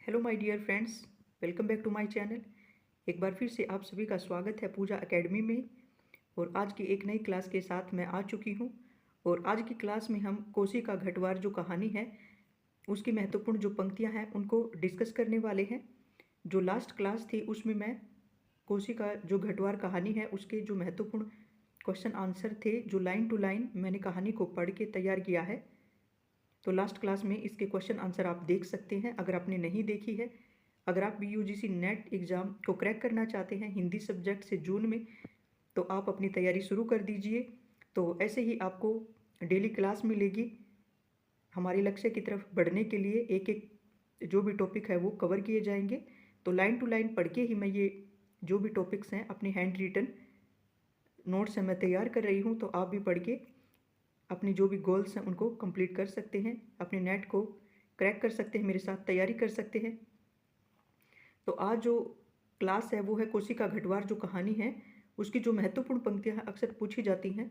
Hello my dear friends, welcome back to my channel. एक बार फिर से आप सभी का स्वागत है पूजा एकेडमी में। और आज की एक नई क्लास के साथ मैं आ चुकी हूँ। और आज की क्लास में हम कोसी का घटवार जो कहानी है उसकी महत्वपूर्ण जो पंक्तियाँ हैं उनको डिस्कस करने वाले हैं। जो लास्ट क्लास थी उसमें मैं कोसी का जो घटवार कहानी है उसके जो महत्वपूर्ण क्वेश्चन आंसर थे, जो लाइन टू लाइन मैंने कहानी को पढ़ के तैयार किया है। तो लास्ट क्लास में इसके क्वेश्चन आंसर आप देख सकते हैं अगर आपने नहीं देखी है। अगर आप भी यूजीसी नेट एग्ज़ाम को क्रैक करना चाहते हैं हिंदी सब्जेक्ट से जून में, तो आप अपनी तैयारी शुरू कर दीजिए। तो ऐसे ही आपको डेली क्लास मिलेगी। हमारे लक्ष्य की तरफ बढ़ने के लिए एक एक जो भी टॉपिक है वो कवर किए जाएंगे। तो लाइन टू लाइन पढ़ के ही मैं ये जो भी टॉपिक्स हैं अपने हैंड रिटन नोट्स हैं मैं तैयार कर रही हूँ। तो आप भी पढ़ के अपनी जो भी गोल्स हैं उनको कंप्लीट कर सकते हैं, अपने नेट को क्रैक कर सकते हैं, मेरे साथ तैयारी कर सकते हैं। तो आज जो क्लास है वो है कोसी का घटवार जो कहानी है उसकी जो महत्वपूर्ण पंक्तियां अक्सर पूछी जाती हैं।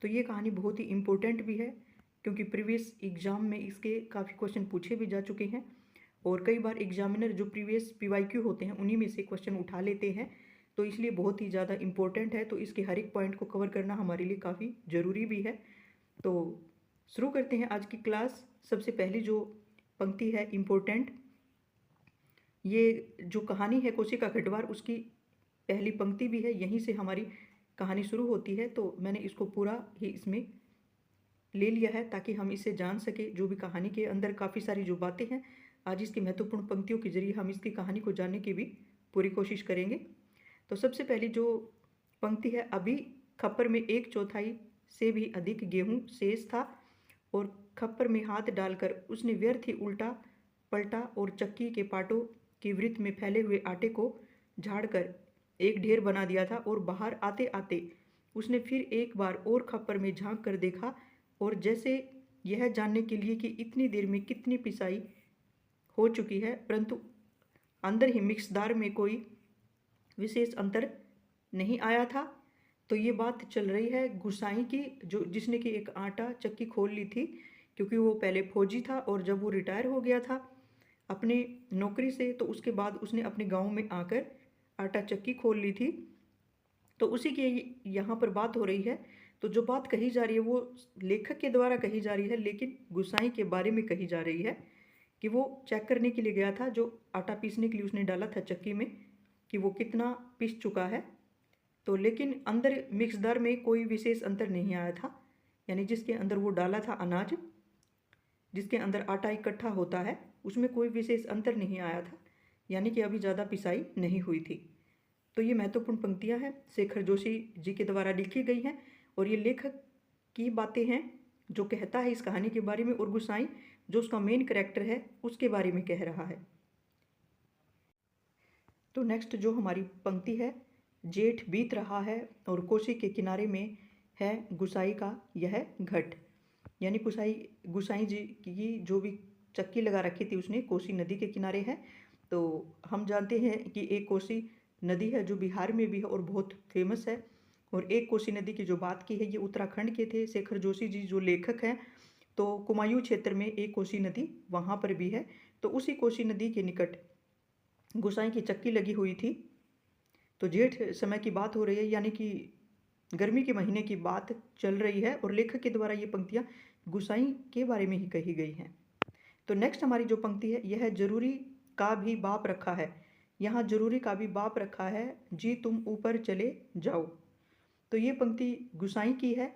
तो ये कहानी बहुत ही इम्पोर्टेंट भी है क्योंकि प्रीवियस एग्ज़ाम में इसके काफ़ी क्वेश्चन पूछे भी जा चुके हैं। और कई बार एग्जामिनर जो प्रीवियस PYQ होते हैं उन्हीं में से क्वेश्चन उठा लेते हैं। तो इसलिए बहुत ही ज़्यादा इम्पोर्टेंट है। तो इसके हर एक पॉइंट को कवर करना हमारे लिए काफ़ी ज़रूरी भी है। तो शुरू करते हैं आज की क्लास। सबसे पहली जो पंक्ति है इम्पोर्टेंट, ये जो कहानी है कोसी का घटवार उसकी पहली पंक्ति भी है, यहीं से हमारी कहानी शुरू होती है। तो मैंने इसको पूरा ही इसमें ले लिया है ताकि हम इसे जान सके। जो भी कहानी के अंदर काफ़ी सारी जो बातें हैं आज इसकी महत्वपूर्ण पंक्तियों के जरिए हम इसकी कहानी को जानने की भी पूरी कोशिश करेंगे। तो सबसे पहली जो पंक्ति है, अभी खप्पर में 1/4 से भी अधिक गेहूं शेष था और खप्पर में हाथ डालकर उसने व्यर्थ ही उल्टा पलटा और चक्की के पाटों की वृत्त में फैले हुए आटे को झाड़कर एक ढेर बना दिया था। और बाहर आते आते उसने फिर एक बार और खप्पर में झांक कर देखा और जैसे यह जानने के लिए कि इतनी देर में कितनी पिसाई हो चुकी है, परंतु अंदर ही मिक्सदार में कोई विशेष अंतर नहीं आया था। तो ये बात चल रही है गुसाई की, जो जिसने कि एक आटा चक्की खोल ली थी क्योंकि वो पहले फौजी था और जब वो रिटायर हो गया था अपने नौकरी से तो उसके बाद उसने अपने गांव में आकर आटा चक्की खोल ली थी। तो उसी के यहाँ पर बात हो रही है। तो जो बात कही जा रही है वो लेखक के द्वारा कही जा रही है, लेकिन गुसाई के बारे में कही जा रही है कि वो चेक करने के लिए गया था जो आटा पीसने के लिए उसने डाला था चक्की में कि वो कितना पीस चुका है। तो लेकिन अंदर मिक्सदार में कोई विशेष अंतर नहीं आया था, यानी जिसके अंदर वो डाला था अनाज, जिसके अंदर आटा इकट्ठा होता है, उसमें कोई विशेष अंतर नहीं आया था, यानी कि अभी ज़्यादा पिसाई नहीं हुई थी। तो ये महत्वपूर्ण पंक्तियां हैं शेखर जोशी जी के द्वारा लिखी गई हैं और ये लेखक की बातें हैं जो कहता है इस कहानी के बारे में, और गुसाई जो उसका मेन कैरेक्टर है उसके बारे में कह रहा है। तो नेक्स्ट जो हमारी पंक्ति है, जेठ बीत रहा है और कोसी के किनारे में है गुसाई का यह घट, यानी गुसाई जी की जो भी चक्की लगा रखी थी उसने कोसी नदी के किनारे है। तो हम जानते हैं कि एक कोसी नदी है जो बिहार में भी है और बहुत फेमस है। और एक कोसी नदी की जो बात की है ये उत्तराखंड के थे शेखर जोशी जी जो लेखक हैं। तो कुमायूं क्षेत्र में एक कोसी नदी वहाँ पर भी है। तो उसी कोसी नदी के निकट गुसाई की चक्की लगी हुई थी। तो जेठ समय की बात हो रही है, यानी कि गर्मी के महीने की बात चल रही है और लेखक के द्वारा ये पंक्तियाँ गुसाई के बारे में ही कही गई हैं। तो नेक्स्ट हमारी जो पंक्ति है यह है, जरूरी का भी बाप रखा है। यहाँ जरूरी का भी बाप रखा है, जी तुम ऊपर चले जाओ। तो ये पंक्ति गुसाई की है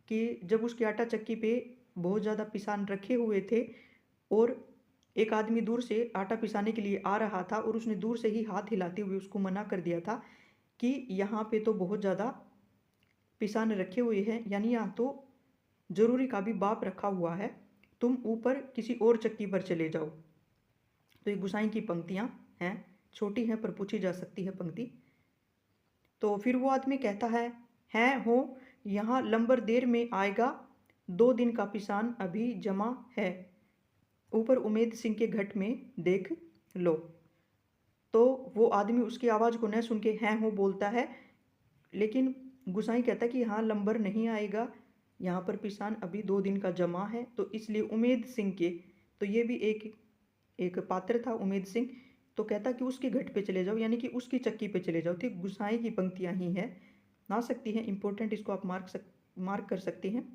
कि जब उसके आटा चक्की पे बहुत ज़्यादा पिसान रखे हुए थे और एक आदमी दूर से आटा पिसाने के लिए आ रहा था और उसने दूर से ही हाथ हिलाते हुए उसको मना कर दिया था कि यहाँ पे तो बहुत ज़्यादा पिसान रखे हुए हैं, यानी यहाँ तो जरूरी का भी बाप रखा हुआ है, तुम ऊपर किसी और चक्की पर चले जाओ। तो ये गुसाई की पंक्तियाँ हैं, छोटी हैं पर पूछी जा सकती है पंक्ति। तो फिर वो आदमी कहता है हो यहाँ लंबर देर में आएगा, 2 दिन का पिसान अभी जमा है, ऊपर उमेद सिंह के घट में देख लो। तो वो आदमी उसकी आवाज़ को न सुन के हैं हो बोलता है, लेकिन गुसाई कहता है कि हाँ लंबर नहीं आएगा, यहाँ पर पिसान अभी 2 दिन का जमा है, तो इसलिए उमेद सिंह के, तो ये भी एक पात्र था उमेद सिंह, तो कहता कि उसके घट पे चले जाओ, यानी कि उसकी चक्की पे चले जाओ। ठीक गुसाई की पंक्तियाँ ही हैं, आ सकती हैं इंपॉर्टेंट, इसको आप मार्क कर सकते हैं।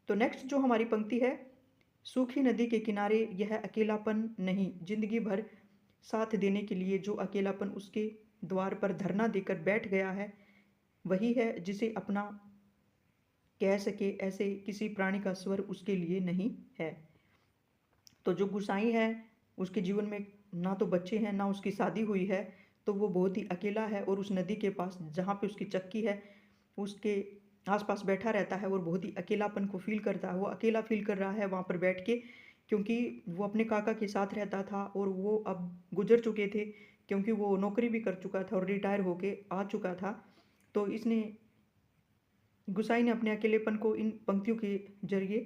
तो नेक्स्ट जो हमारी पंक्ति है, सूखी नदी के किनारे यह अकेलापन नहीं, जिंदगी भर साथ देने के लिए जो अकेलापन उसके द्वार पर धरना देकर बैठ गया है, वही है जिसे अपना कह सके, ऐसे किसी प्राणी का स्वर उसके लिए नहीं है। तो जो गुसाई है उसके जीवन में ना तो बच्चे हैं, ना उसकी शादी हुई है, तो वो बहुत ही अकेला है और उस नदी के पास जहाँ पे उसकी चक्की है उसके आसपास बैठा रहता है और बहुत ही अकेलापन को फील करता है। वो अकेला फील कर रहा है वहाँ पर बैठ के, क्योंकि वो अपने काका के साथ रहता था और वो अब गुजर चुके थे, क्योंकि वो नौकरी भी कर चुका था और रिटायर होके आ चुका था। तो इसने गुसाई ने अपने अकेलेपन को इन पंक्तियों के जरिए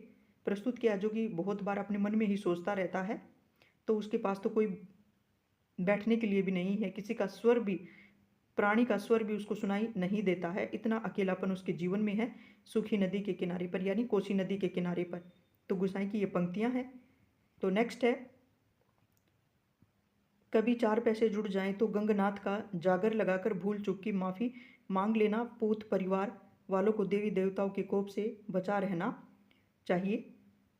प्रस्तुत किया, जो कि बहुत बार अपने मन में ही सोचता रहता है। तो उसके पास तो कोई बैठने के लिए भी नहीं है, किसी का स्वर भी, प्राणी का स्वर भी उसको सुनाई नहीं देता है, इतना अकेलापन उसके जीवन में है सूखी नदी के किनारे पर, यानी कोसी नदी के किनारे पर। तो गुसाई की ये पंक्तियां हैं। तो नेक्स्ट है, कभी 4 पैसे जुड़ जाएं तो गंगनाथ का जागर लगाकर भूल चूक की माफ़ी मांग लेना, पूत परिवार वालों को देवी देवताओं के कोप से बचा रहना चाहिए।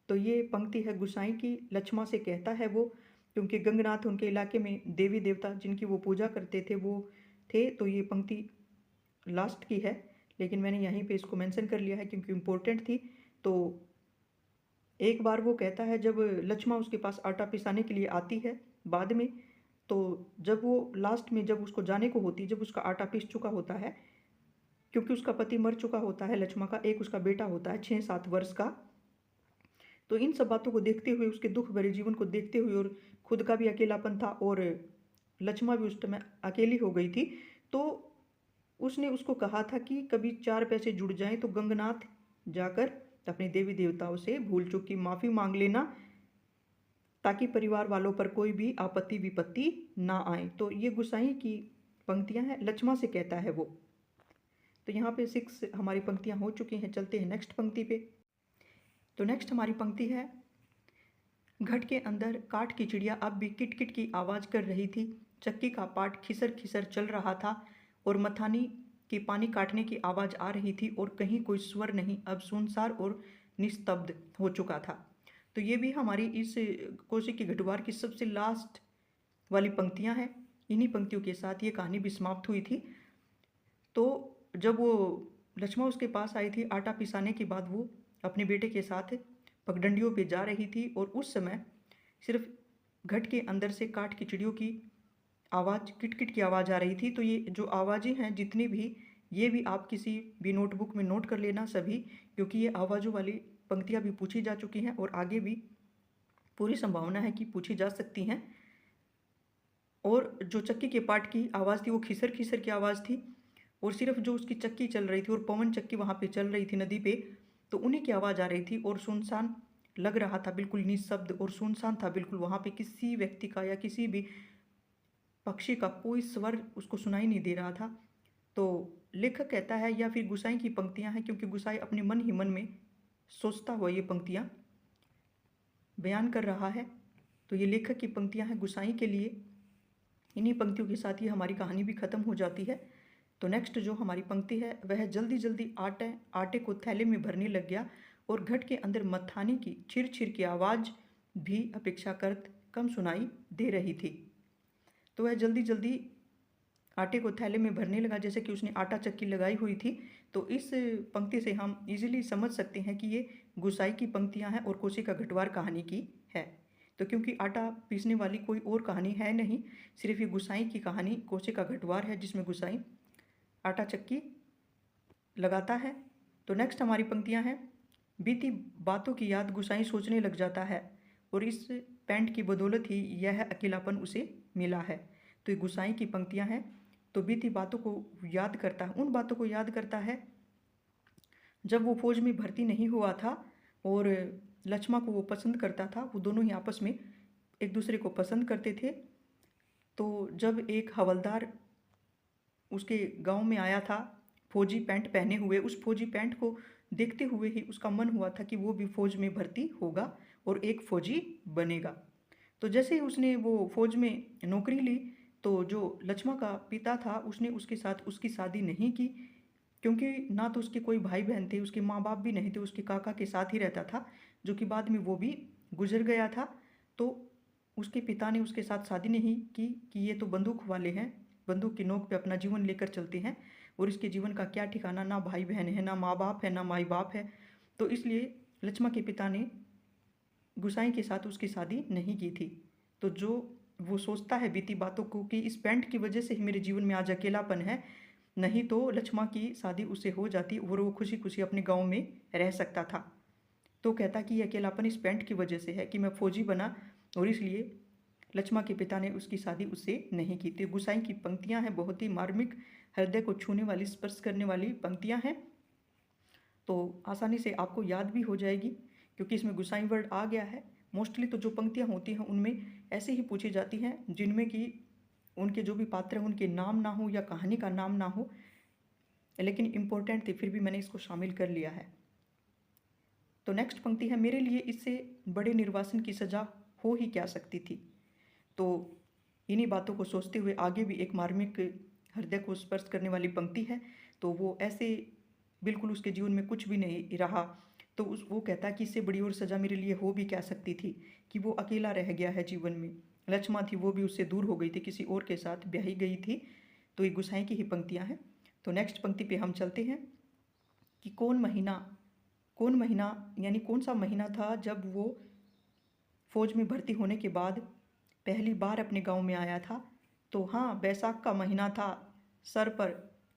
तो ये पंक्ति है गुसाई की, लक्ष्मा से कहता है वो, क्योंकि गंगनाथ उनके इलाके में देवी देवता जिनकी वो पूजा करते थे वो थे। तो ये पंक्ति लास्ट की है, लेकिन मैंने यहीं पे इसको मेंशन कर लिया है क्योंकि इम्पोर्टेंट थी। तो एक बार वो कहता है, जब लक्ष्मा उसके पास आटा पिसाने के लिए आती है बाद में, तो जब वो लास्ट में जब उसको जाने को होती, जब उसका आटा पिस चुका होता है, क्योंकि उसका पति मर चुका होता है लक्ष्मा का, एक उसका बेटा होता है 6-7 वर्ष का। तो इन सब बातों को देखते हुए, उसके दुख भरे जीवन को देखते हुए, और खुद का भी अकेलापन था और लक्ष्मा भी उस समय अकेली हो गई थी, तो उसने उसको कहा था कि कभी 4 पैसे जुड़ जाएं तो गंगनाथ जाकर अपने देवी देवताओं से भूल चूक की माफ़ी मांग लेना, ताकि परिवार वालों पर कोई भी आपत्ति विपत्ति ना आए। तो ये गुसाई की पंक्तियां हैं, लक्ष्मा से कहता है वो। तो यहाँ पे 6 हमारी पंक्तियां हो चुकी हैं, चलते हैं नेक्स्ट पंक्ति पे। तो नेक्स्ट हमारी पंक्ति है, घट के अंदर काठ की चिड़िया अब भी किट किट की आवाज़ कर रही थी, चक्की का पाट खिसर खिसर चल रहा था और मथानी की पानी काटने की आवाज़ आ रही थी और कहीं कोई स्वर नहीं, अब सुनसार और निस्तब्ध हो चुका था। तो ये भी हमारी इस कोसी की घटवार की सबसे लास्ट वाली पंक्तियां हैं। इन्हीं पंक्तियों के साथ ये कहानी भी समाप्त हुई थी। तो जब वो लक्ष्मा उसके पास आई थी आटा पिसाने के बाद, वो अपने बेटे के साथ पगडंडियों पे जा रही थी और उस समय सिर्फ घट के अंदर से काठ की चिड़ियों की आवाज़, किटकिट की आवाज़ आ रही थी। तो ये जो आवाज़ें हैं जितनी भी, ये भी आप किसी भी नोटबुक में नोट कर लेना सभी, क्योंकि ये आवाज़ों वाली पंक्तियाँ भी पूछी जा चुकी हैं और आगे भी पूरी संभावना है कि पूछी जा सकती हैं। और जो चक्की के पार्ट की आवाज़ थी वो खिसर खिसर की आवाज़ थी, और सिर्फ जो उसकी चक्की चल रही थी और पवन चक्की वहाँ पे चल रही थी नदी पे, तो उन्हीं की आवाज़ आ रही थी और सुनसान लग रहा था, बिल्कुल निःशब्द और सुनसान था बिल्कुल। वहाँ पे किसी व्यक्ति का या किसी भी पक्षी का कोई स्वर उसको सुनाई नहीं दे रहा था। तो लेखक कहता है, या फिर गुसाई की पंक्तियाँ हैं, क्योंकि गुसाई अपने मन ही मन में सोचता हुआ ये पंक्तियाँ बयान कर रहा है। तो ये लेखक की पंक्तियाँ हैं गुसाई के लिए। इन्हीं पंक्तियों के साथ ही हमारी कहानी भी ख़त्म हो जाती है। तो नेक्स्ट जो हमारी पंक्ति है, वह जल्दी जल्दी आटे को थैले में भरने लग गया और घट के अंदर मथानी की छिर छिर की आवाज़ भी अपेक्षाकृत कम सुनाई दे रही थी। तो वह जल्दी जल्दी आटे को थैले में भरने लगा, जैसे कि उसने आटा चक्की लगाई हुई थी। तो इस पंक्ति से हम इजीली समझ सकते हैं कि ये गुसाई की पंक्तियां हैं और कोसी का घटवार कहानी की है। तो क्योंकि आटा पीसने वाली कोई और कहानी है नहीं, सिर्फ ये गुसाई की कहानी कोसी का घटवार है, जिसमें गुसाई आटा चक्की लगाता है। तो नेक्स्ट हमारी पंक्तियां हैं, बीती बातों की याद गुसाई सोचने लग जाता है और इस पैंट की बदौलत ही यह अकेलापन उसे मिला है। तो ये गुसाई की पंक्तियां हैं। तो बीती बातों को याद करता है, उन बातों को याद करता है जब वो फौज में भर्ती नहीं हुआ था और लक्ष्मा को वो पसंद करता था, वो दोनों ही आपस में एक दूसरे को पसंद करते थे। तो जब एक हवलदार उसके गांव में आया था फौजी पैंट पहने हुए, उस फौजी पैंट को देखते हुए ही उसका मन हुआ था कि वो भी फौज में भर्ती होगा और एक फौजी बनेगा। तो जैसे ही उसने वो फौज में नौकरी ली, तो जो लक्ष्मा का पिता था उसने उसके साथ उसकी शादी नहीं की, क्योंकि ना तो उसके कोई भाई बहन थे, उसके माँ बाप भी नहीं थे, उसके काका के साथ ही रहता था, जो कि बाद में वो भी गुजर गया था। तो उसके पिता ने उसके साथ शादी नहीं की कि ये तो बंदूक वाले हैं, बंदूक की नोक पे अपना जीवन लेकर चलते हैं, और इसके जीवन का क्या ठिकाना, ना भाई बहन है, ना माँ बाप है, ना माई बाप है। तो इसलिए लक्ष्मा के पिता ने गुसाई के साथ उसकी शादी नहीं की थी। तो जो वो सोचता है बीती बातों को कि इस पैंट की वजह से ही मेरे जीवन में आज अकेलापन है, नहीं तो लक्ष्मा की शादी उससे हो जाती और वो खुशी खुशी अपने गांव में रह सकता था। तो कहता कि ये अकेलापन इस पैंट की वजह से है कि मैं फौजी बना, और इसलिए लक्ष्मा के पिता ने उसकी शादी उससे नहीं की थी। गुसाई की पंक्तियां हैं बहुत ही मार्मिक, हृदय को छूने वाली, स्पर्श करने वाली पंक्तियां हैं। तो आसानी से आपको याद भी हो जाएगी क्योंकि इसमें गुसाई वर्ड आ गया है। मोस्टली तो जो पंक्तियाँ होती हैं उनमें ऐसे ही पूछी जाती हैं जिनमें कि उनके जो भी पात्र हैं उनके नाम ना हो या कहानी का नाम ना हो, लेकिन इम्पोर्टेंट थे, फिर भी मैंने इसको शामिल कर लिया है। तो नेक्स्ट पंक्ति है, मेरे लिए इससे बड़े निर्वासन की सजा हो ही क्या सकती थी। तो इन्हीं बातों को सोचते हुए आगे भी एक मार्मिक, हृदय को स्पर्श करने वाली पंक्ति है। तो वो ऐसे बिल्कुल उसके जीवन में कुछ भी नहीं रहा, तो वो कहता है कि इससे बड़ी और सज़ा मेरे लिए हो भी क्या सकती थी कि वो अकेला रह गया है जीवन में। लक्ष्मा थी वो भी उससे दूर हो गई थी, किसी और के साथ ब्याही गई थी। तो ये गुसाई की ही पंक्तियाँ हैं। तो नेक्स्ट पंक्ति पे हम चलते हैं कि कौन महीना यानी कौन सा महीना था जब वो फौज में भर्ती होने के बाद पहली बार अपने गांव में आया था। तो हाँ, बैसाख का महीना था। सर पर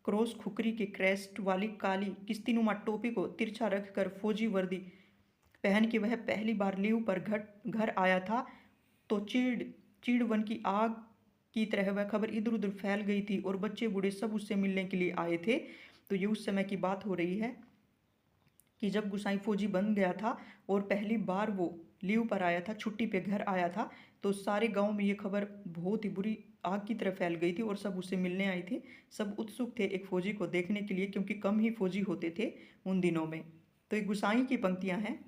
क्रॉस खुकरी के क्रेस्ट वाली काली किस्तीनुमा टोपी को तिरछा रखकर फौजी वर्दी पहन के वह पहली बार लीव पर घर आया था। तो चीड़ वन की आग की तरह वह खबर इधर उधर फैल गई थी और बच्चे बूढ़े सब उससे मिलने के लिए आए थे। तो ये उस समय की बात हो रही है कि जब गुसाई फौजी बन गया था और पहली बार वो लीव पर आया था, छुट्टी पे घर आया था, तो सारे गांव में ये खबर बहुत ही बुरी आग की तरह फैल गई थी और सब उससे मिलने आए थे। सब उत्सुक थे एक फौजी को देखने के लिए, क्योंकि कम ही फौजी होते थे उन दिनों में। तो ये गुसाई की पंक्तियां हैं।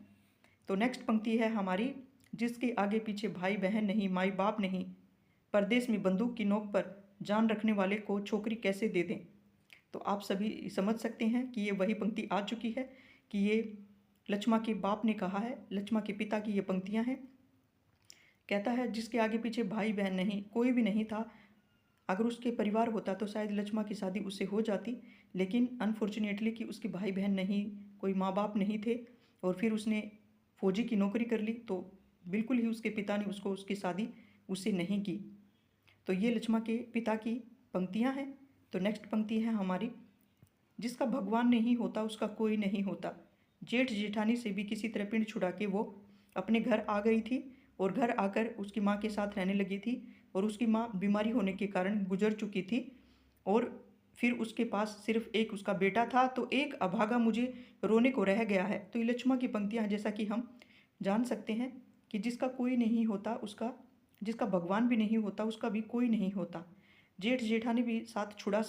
तो नेक्स्ट पंक्ति है हमारी, जिसके आगे पीछे भाई बहन नहीं, माई बाप नहीं, परदेश में बंदूक की नोक पर जान रखने वाले को छोकरी कैसे दे दें। तो आप सभी समझ सकते हैं कि ये वही पंक्ति आ चुकी है कि ये लक्ष्मा के बाप ने कहा है, लक्ष्मा के पिता की ये पंक्तियां हैं। कहता है जिसके आगे पीछे भाई बहन नहीं, कोई भी नहीं था। अगर उसके परिवार होता तो शायद लक्ष्मा की शादी उससे हो जाती, लेकिन अनफॉर्चुनेटली कि उसके भाई बहन नहीं, कोई माँ बाप नहीं थे, और फिर उसने फौजी की नौकरी कर ली, तो बिल्कुल ही उसके पिता ने उसको उसकी शादी उससे नहीं की। तो ये लक्ष्मा के पिता की पंक्तियां हैं। तो नेक्स्ट पंक्ति है हमारी, जिसका भगवान नहीं होता उसका कोई नहीं होता। जेठ जेठानी से भी किसी तरह पिंड छुड़ा के वो अपने घर आ गई थी और घर आकर उसकी माँ के साथ रहने लगी थी, और उसकी माँ बीमारी होने के कारण गुजर चुकी थी, और फिर उसके पास सिर्फ एक उसका बेटा था। तो एक अभागा मुझे रोने को रह गया है। तो ये लक्ष्मा की पंक्तियाँ हैं। जैसा कि हम जान सकते हैं कि जिसका कोई नहीं होता उसका, जिसका भगवान भी नहीं होता उसका भी कोई नहीं होता। जेठ जेठानी भी साथ छुड़ा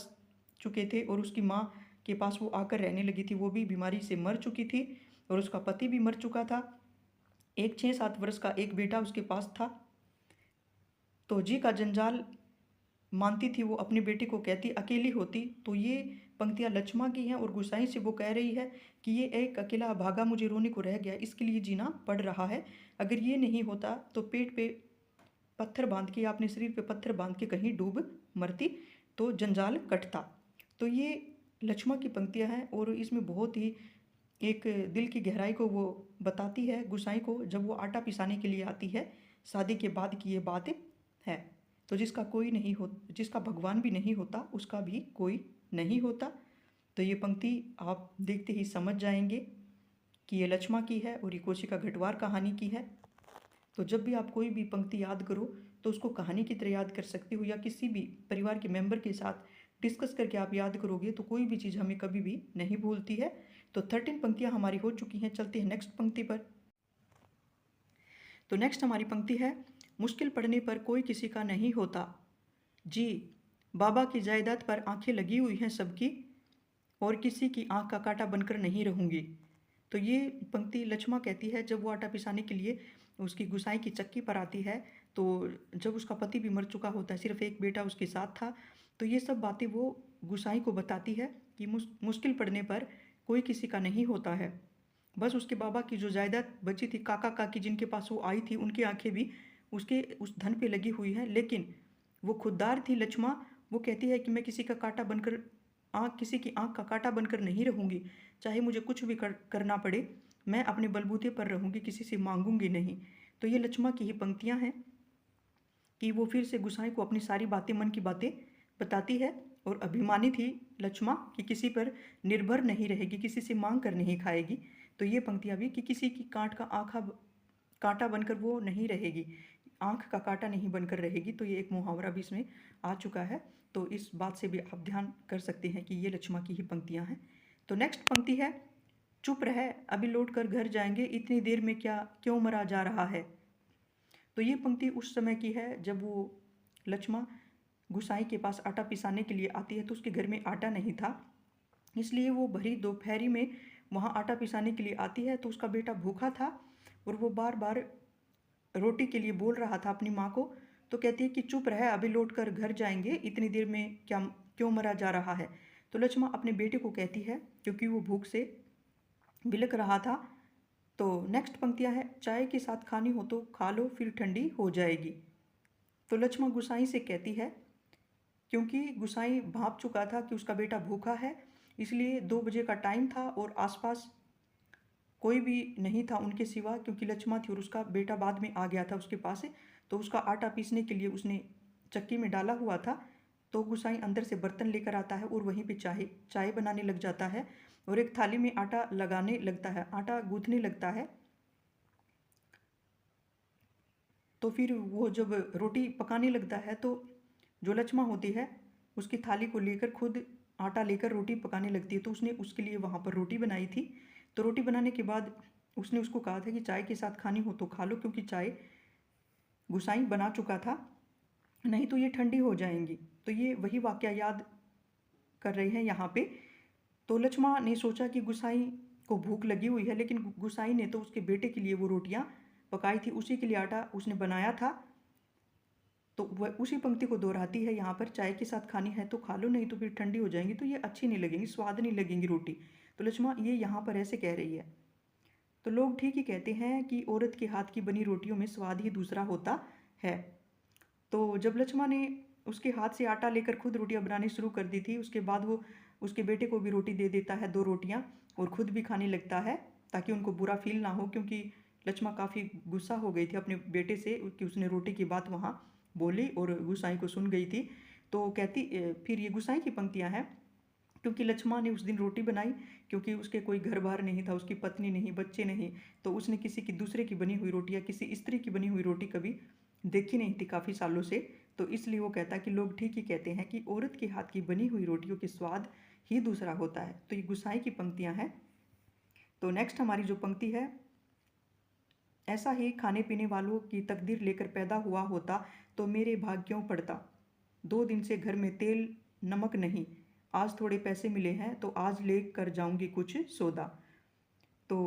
चुके थे और उसकी माँ के पास वो आकर रहने लगी थी, वो भी बीमारी से मर चुकी थी और उसका पति भी मर चुका था। एक 6-7 वर्ष का एक बेटा उसके पास था। तो जी का जंजाल मानती थी वो, अपने बेटे को कहती अकेली होती। तो ये पंक्तियाँ लक्ष्मा की हैं और गुसाई से वो कह रही है कि ये एक अकेला भागा मुझे रोने को रह गया, इसके लिए जीना पड़ रहा है। अगर ये नहीं होता तो पेट पे पत्थर बांध के या अपने शरीर पे पत्थर बांध के कहीं डूब मरती, तो जंजाल कटता। तो ये लक्ष्मा की पंक्तियाँ हैं और इसमें बहुत ही एक दिल की गहराई को वो बताती है गुसाई को, जब वो आटा पिसाने के लिए आती है। शादी के बाद की ये बात है। तो जिसका कोई नहीं हो, जिसका भगवान भी नहीं होता उसका भी कोई नहीं होता। तो ये पंक्ति आप देखते ही समझ जाएंगे कि ये लक्ष्मा की है और ये कोशिका घटवार कहानी की है। तो जब भी आप कोई भी पंक्ति याद करो तो उसको कहानी की तरह याद कर सकते हो, या किसी भी परिवार के मेंबर के साथ डिस्कस करके आप याद करोगे तो कोई भी चीज़ हमें कभी भी नहीं भूलती है। तो 13 पंक्तियाँ हमारी हो चुकी हैं। चलते हैं नेक्स्ट पंक्ति पर। तो नेक्स्ट हमारी पंक्ति है, मुश्किल पड़ने पर कोई किसी का नहीं होता जी, बाबा की जायदाद पर आंखें लगी हुई हैं सबकी, और किसी की आंख का कांटा बनकर नहीं रहूंगी। तो ये पंक्ति लक्ष्मा कहती है जब वो आटा पिसाने के लिए उसकी गुसाई की चक्की पर आती है। तो जब उसका पति भी मर चुका होता है, सिर्फ एक बेटा उसके साथ था। तो ये सब बातें वो गुसाई को बताती है कि मुश्किल पड़ने पर कोई किसी का नहीं होता है। बस उसके बाबा की जो जायदाद बची थी, काका काकी जिनके पास वो आई थी, उनकी आंखें भी उसके उस धन पे लगी हुई हैं, लेकिन वो खुददार थी लक्ष्मा। वो कहती है कि मैं किसी का कांटा बनकर किसी की आंख का कांटा बनकर नहीं रहूंगी, चाहे मुझे कुछ भी करना पड़े, मैं अपने बलबूते पर रहूंगी, किसी से मांगूंगी नहीं। तो ये लक्ष्मा की ही पंक्तियां हैं कि वो फिर से गुसाई को अपनी सारी बातें, मन की बातें बताती है। और अभिमानी थी लक्ष्मा कि किसी पर निर्भर नहीं रहेगी, किसी से मांग कर नहीं खाएगी। तो ये पंक्तियां भी कि किसी की कांटा बनकर वो नहीं रहेगी, आंख का कांटा नहीं बनकर रहेगी। तो ये एक मुहावरा भी इसमें आ चुका है। तो इस बात से भी आप ध्यान कर सकते हैं कि ये लक्ष्मा की ही पंक्तियां हैं। तो नेक्स्ट पंक्ति है, चुप रह अभी लौट कर घर जाएंगे, इतनी देर में क्या क्यों मरा जा रहा है। तो ये पंक्ति उस समय की है जब वो लक्ष्मा गुसाई के पास आटा पिसाने के लिए आती है। तो उसके घर में आटा नहीं था, इसलिए वो भरी दोपहरी में वहाँ आटा पिसाने के लिए आती है। तो उसका बेटा भूखा था और वो बार बार रोटी के लिए बोल रहा था अपनी माँ को। तो कहती है कि चुप रह अभी लौट कर घर जाएंगे, इतनी देर में क्या क्यों मरा जा रहा है। तो लक्ष्मा अपने बेटे को कहती है क्योंकि वो भूख से बिलख रहा था। तो नेक्स्ट पंक्तियाँ है, चाय के साथ खानी हो तो खा लो फिर ठंडी हो जाएगी। तो लक्ष्मा गुसाई से कहती है, क्योंकि गुसाई भांप चुका था कि उसका बेटा भूखा है, इसलिए 2 बजे का टाइम था और आसपास कोई भी नहीं था उनके सिवा, क्योंकि लक्ष्मा थी और उसका बेटा बाद में आ गया था उसके पास। तो उसका आटा पीसने के लिए उसने चक्की में डाला हुआ था। तो गुसाई अंदर से बर्तन लेकर आता है और वहीं पे चाय बनाने लग जाता है और एक थाली में आटा लगाने लगता है, आटा गूंथने लगता है। तो फिर वो जब रोटी पकाने लगता है तो जो लक्ष्मा होती है उसकी थाली को लेकर खुद आटा लेकर रोटी पकाने लगती है। तो उसने उसके लिए वहाँ पर रोटी बनाई थी। तो रोटी बनाने के बाद उसने उसको कहा था कि चाय के साथ खानी हो तो खा लो, क्योंकि चाय गुसाई बना चुका था, नहीं तो ये ठंडी हो जाएंगी। तो ये वही वाकया याद कर रहे हैं यहाँ पे। तो लक्ष्मा ने सोचा कि गुसाई को भूख लगी हुई है, लेकिन गुसाई ने तो उसके बेटे के लिए वो रोटियां पकाई थी, उसी के लिए आटा उसने बनाया था। तो वह उसी पंक्ति को दोहराती है यहाँ पर, चाय के साथ खानी है तो खा लो, नहीं तो फिर ठंडी हो जाएंगी, तो ये अच्छी नहीं लगेंगी, स्वाद नहीं लगेंगी रोटी। तो लक्ष्मा ये यहाँ पर ऐसे कह रही है। तो लोग ठीक ही कहते हैं कि औरत के हाथ की बनी रोटियों में स्वाद ही दूसरा होता है। तो जब लक्ष्मा ने उसके हाथ से आटा लेकर खुद रोटियां बनानी शुरू कर दी थी, उसके बाद वो उसके बेटे को भी रोटी दे देता है, 2 रोटियां, और खुद भी खाने लगता है ताकि उनको बुरा फील ना हो, क्योंकि लक्ष्मा काफ़ी गुस्सा हो गई थी अपने बेटे से कि उसने रोटी की बात वहाँ बोली और गुसाई को सुन गई थी। तो कहती फिर ये गुसाई की पंक्तियाँ हैं, क्योंकि लक्ष्मा ने उस दिन रोटी बनाई, क्योंकि उसके कोई घर बार नहीं था, उसकी पत्नी नहीं, बच्चे नहीं, तो उसने किसी की दूसरे की बनी हुई रोटी या किसी स्त्री की बनी हुई रोटी कभी देखी नहीं थी काफ़ी सालों से। तो इसलिए वो कहता है कि लोग ठीक ही कहते हैं कि औरत के हाथ की बनी हुई रोटियों के स्वाद ही दूसरा होता है। तो ये गुसाई की पंक्तियां हैं। तो नेक्स्ट हमारी जो पंक्ति है, ऐसा ही खाने पीने वालों की तकदीर लेकर पैदा हुआ होता तो मेरे भाग क्यों पड़ता, 2 दिन से घर में तेल नमक नहीं, आज थोड़े पैसे मिले हैं तो आज ले कर जाऊंगी कुछ सौदा। तो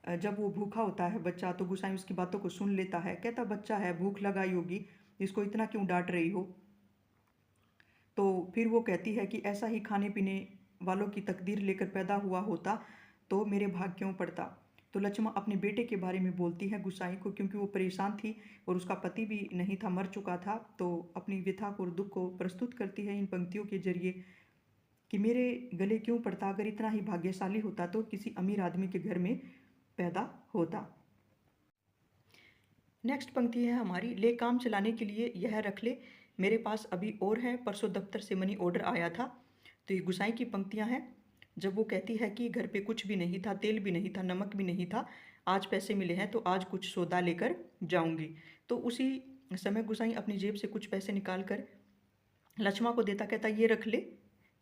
जब वो भूखा होता है बच्चा, तो गुसाई उसकी बातों को सुन लेता है, कहता बच्चा है, भूख लगाई होगी, इसको इतना क्यों डांट रही हो। तो फिर वो कहती है कि ऐसा ही खाने पीने वालों की तकदीर लेकर पैदा हुआ होता तो मेरे भाग क्यों पड़ता। तो लक्ष्मा अपने बेटे के बारे में बोलती है गुसाई को, क्योंकि वो परेशान थी और उसका पति भी नहीं था, मर चुका था। तो अपनी व्यथा को और दुख को प्रस्तुत करती है इन पंक्तियों के जरिए कि मेरे गले क्यों पड़ता, अगर इतना ही भाग्यशाली होता तो किसी अमीर आदमी के घर में पैदा होता। नेक्स्ट पंक्ति है हमारी, ले काम चलाने के लिए यह रख ले, मेरे पास अभी और है, परसों दफ्तर से मनी ऑर्डर आया था। तो ये गुसाई की पंक्तियां हैं जब वो कहती है कि घर पे कुछ भी नहीं था, तेल भी नहीं था, नमक भी नहीं था, आज पैसे मिले हैं तो आज कुछ सौदा लेकर जाऊंगी। तो उसी समय गुसाई अपनी जेब से कुछ पैसे निकाल कर लक्ष्मा को देता, कहता ये रख ले,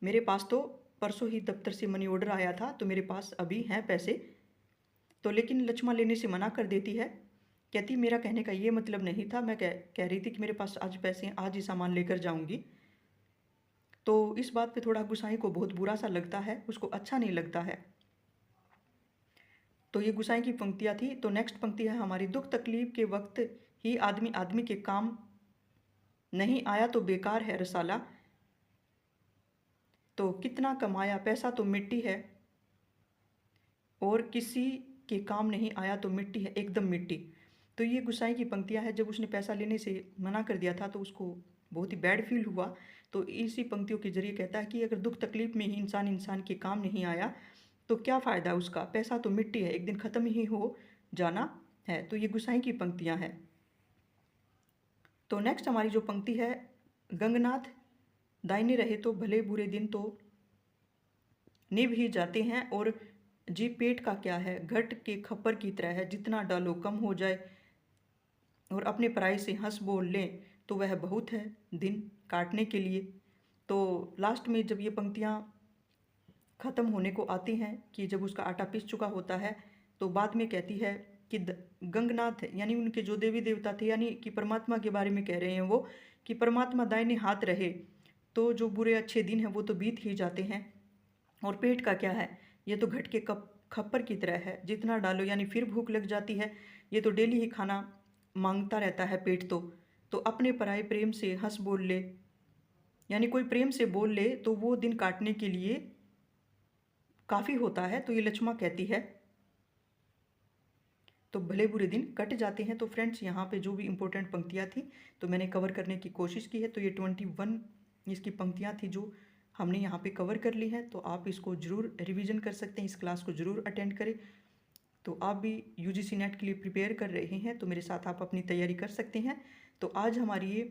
मेरे पास तो परसों ही दफ्तर से मनी ऑर्डर आया था तो मेरे पास अभी हैं पैसे। तो लेकिन लक्ष्मा लेने से मना कर देती है, कहती मेरा कहने का ये मतलब नहीं था, मैं कह रही थी कि मेरे पास आज पैसे हैं, आज ही सामान लेकर जाऊंगी। तो इस बात पे थोड़ा गुसाई को बहुत बुरा सा लगता है, उसको अच्छा नहीं लगता है। तो ये गुसाई की पंक्तियाँ थी। तो नेक्स्ट पंक्ति है हमारी, दुख तकलीफ के वक्त ही आदमी आदमी के काम नहीं आया तो बेकार है रसाला। तो कितना कमाया पैसा तो मिट्टी है, और किसी के काम नहीं आया तो मिट्टी है एकदम मिट्टी। तो ये गुस्साई की पंक्तियां हैं। जब उसने पैसा लेने से मना कर दिया था तो उसको बहुत ही बैड फील हुआ। तो इसी पंक्तियों के जरिए कहता है कि अगर दुख तकलीफ में ही इंसान इंसान के काम नहीं आया तो क्या फ़ायदा उसका, पैसा तो मिट्टी है, एक दिन ख़त्म ही हो जाना है। तो ये गुस्साई की पंक्तियां हैं। तो नेक्स्ट हमारी जो पंक्ति है, गंगनाथ दाहिने रहे तो भले बुरे दिन तो निभ ही जाते हैं, और जी पेट का क्या है, घट के खप्पर की तरह है, जितना डालो कम हो जाए, और अपने पराई से हंस बोल लें तो वह बहुत है दिन काटने के लिए। तो लास्ट में जब ये पंक्तियाँ ख़त्म होने को आती हैं कि जब उसका आटा पिस चुका होता है, तो बाद में कहती है कि गंगनाथ यानी उनके जो देवी देवता थे, यानी कि परमात्मा के बारे में कह रहे हैं वो, कि परमात्मा दाहिने हाथ रहे तो जो बुरे अच्छे दिन हैं वो तो बीत ही जाते हैं, और पेट का क्या है, ये तो घट के खप्पर की तरह है, जितना डालो यानी फिर भूख लग जाती है, ये तो डेली ही खाना मांगता रहता है पेट। तो अपने पराए प्रेम से हंस बोल ले, यानी कोई प्रेम से बोल ले तो वो दिन काटने के लिए काफ़ी होता है। तो ये लक्ष्मा कहती है, तो भले बुरे दिन कट जाते हैं। तो फ्रेंड्स, यहाँ पे जो भी इंपॉर्टेंट पंक्तियाँ थी तो मैंने कवर करने की कोशिश की है। तो ये 21 इसकी पंक्तियाँ थी जो हमने यहाँ पे कवर कर ली हैं। तो आप इसको ज़रूर रिवीजन कर सकते हैं, इस क्लास को ज़रूर अटेंड करें। तो आप भी यूजीसी नेट के लिए प्रिपेयर कर रहे हैं तो मेरे साथ आप अपनी तैयारी कर सकते हैं। तो आज हमारी ये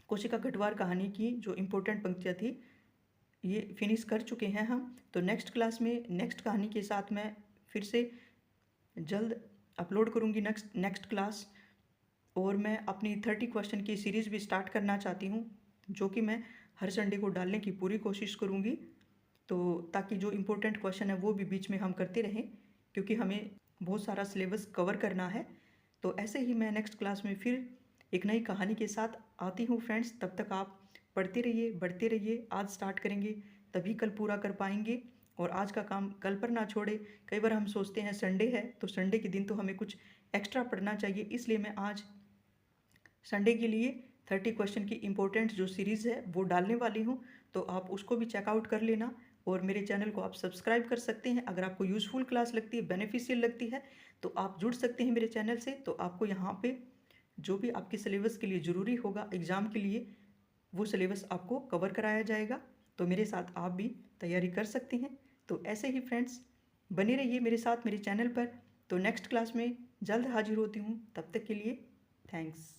कोशिका गढ़वाल कहानी की जो इम्पोर्टेंट पंक्तियाँ थी ये फिनिश कर चुके हैं हम। तो नेक्स्ट क्लास में नेक्स्ट कहानी के साथ मैं फिर से जल्द अपलोड करूँगी नेक्स्ट क्लास। और मैं अपनी 30 क्वेश्चन की सीरीज़ भी स्टार्ट करना चाहती हूँ, जो कि मैं हर संडे को डालने की पूरी कोशिश करूँगी। तो ताकि जो इम्पोर्टेंट क्वेश्चन है वो भी बीच में हम करते रहें, क्योंकि हमें बहुत सारा सिलेबस कवर करना है। तो ऐसे ही मैं नेक्स्ट क्लास में फिर एक नई कहानी के साथ आती हूँ फ्रेंड्स। तब तक आप पढ़ते रहिए, बढ़ते रहिए। आज स्टार्ट करेंगे तभी कल पूरा कर पाएंगे, और आज का काम कल पर ना छोड़े। कई बार हम सोचते हैं संडे है तो संडे के दिन तो हमें कुछ एक्स्ट्रा पढ़ना चाहिए, इसलिए मैं आज संडे के लिए 30 क्वेश्चन की इम्पोर्टेंट जो सीरीज़ है वो डालने वाली हूँ। तो आप उसको भी चेकआउट कर लेना, और मेरे चैनल को आप सब्सक्राइब कर सकते हैं। अगर आपको यूज़फुल क्लास लगती है, बेनिफिशियल लगती है, तो आप जुड़ सकते हैं मेरे चैनल से। तो आपको यहाँ पे जो भी आपके सिलेबस के लिए ज़रूरी होगा एग्ज़ाम के लिए, वो सिलेबस आपको कवर कराया जाएगा। तो मेरे साथ आप भी तैयारी कर सकते हैं। तो ऐसे ही फ्रेंड्स बने रहिए मेरे साथ मेरे चैनल पर। तो नेक्स्ट क्लास में जल्द हाजिर होती हूँ, तब तक के लिए थैंक्स।